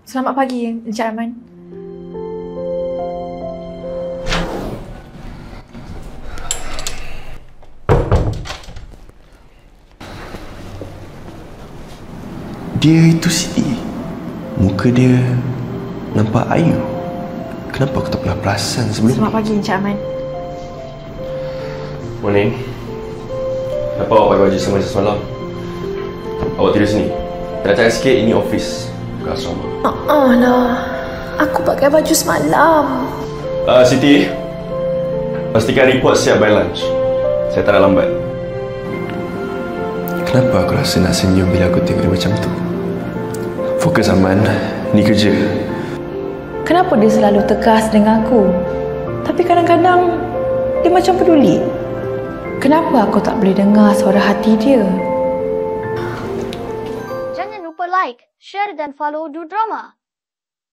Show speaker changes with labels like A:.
A: Selamat pagi, Encik Arman.
B: Dia itu Siti. Muka dia nampak ayu. Kenapa aku tak pernah perasan sebelum
A: Selamat pagi, Encik Arman.
B: Morning. Kenapa awak pakai baju sama macam semalam? Awak tidur sini. Nak cakap sikit, ini office, bukan asrama.
A: Lah, aku pakai baju semalam.
B: Siti, pastikan report siap by lunch. Saya tak nak lambat. Kenapa aku rasa nak senyum bila aku tengok dia macam tu? Fokus Aman, ni kerja.
A: Kenapa dia selalu tegas dengan aku? Tapi kadang-kadang dia macam peduli. Kenapa aku tak boleh dengar suara hati dia?
C: Jangan lupa like, share dan follow Du Drama.